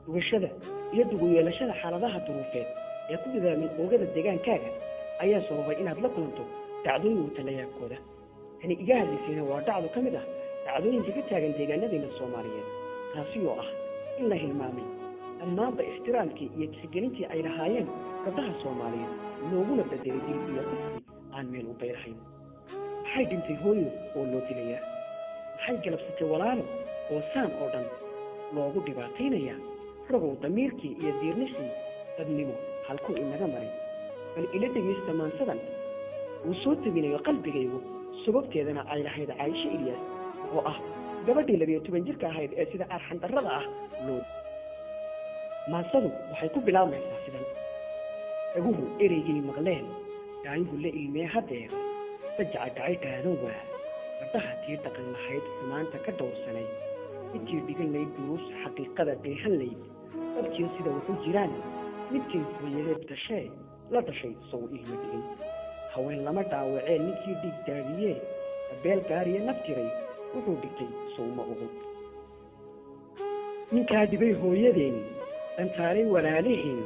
وشذا يدعو إلى شذا حالها ظروفات يكون ذا من أوجد الدجان كاجا أيها صوبا إن هذا لكنتو تعدون وتلايا كودا يعني إجاه اللي فينا وردعوا كم ده تعدون جكتها عن دجان نبي الصوماليين تاسيو إلا المامي أما باحترامك يتسجلنتي أي رهاين قدها الصوماليين نوبنا بدري دي يقصدي عن ميلو بيرحين حي دمتي هوي ولو تليا حي جلبستي ولانو وسام أردن loogu dhibaataynaya ragow damiirkii iyo diirnishii dadnimo halku inaga maray bal ila dhageysta maansadan uu soo tabinayo qalbigaygu sababteedana ay lahayd Aisha Ilyas oo ah gabadhii 12 jirka ahayd ee sida arxan darrada ah loo maansadu waxay ku bilaabmaysaa sidan aguhu ereygii maqleen ayuu la ilmee hadeer sajca dhacaytaado waa gabdhaha tii dhaqan lahayd xumaanta ka dowrsanay midkii dhigan layd duruus xaqiiqada dheehan layd dadkii sida wuxuu jiraan midkii hooyadeed dhashay la dhashay soo ilmo dhigay haween lama dhaawaceen ninkii dhig daadiyee beel gaariye naftiray wuxuu dhigtay sooma ugu ninkaa dhibay hooyadeen dantaalay walaaliheen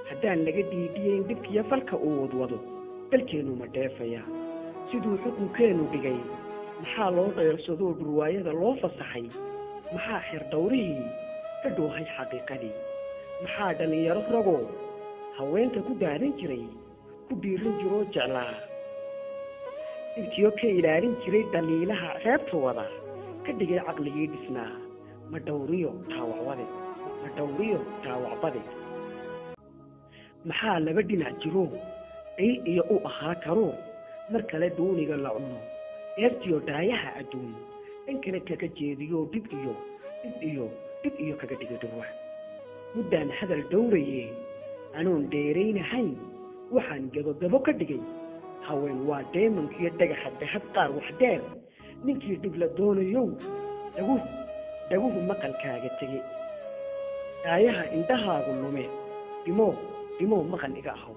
haddaan laga dhiidhiyeyn dhibkiyo falka uu wadwado dalkeenu ma dheefaya siduu xukunkeenu dhigay maxaa loo dheersadoo dhurwaayada loo fasaxay maxaa xir dawrihii ka dhoohay xaqiiqadii maxaa dhalinyaro ragoo haweenta ku daadan jiray ku dhiirin jiroo jeclaa dhibkiyo ka ilaalin jiray dhaliilaha reebtooda ka dhigay caqligii dhisnaa ma dhawriyo dhaawacbade maxaa laba dhinac jiro ay iyo u ahaa karo mar kale dooniga la cuno eertiyo daayaha adduun in kale kaga jeediyo dib iyo kaga dhigo dhurwa muddaan hadal dhowraye anoon dheeraynahayn waxaan gabagabo ka dhigay haween waa deemankiyo dhagaxa dahab qaar wax dheer ninkii dhib la doonayow dhaguhu maqalkaaga tegey daayaha indhahaagu lume dhimo maqal iga ahaw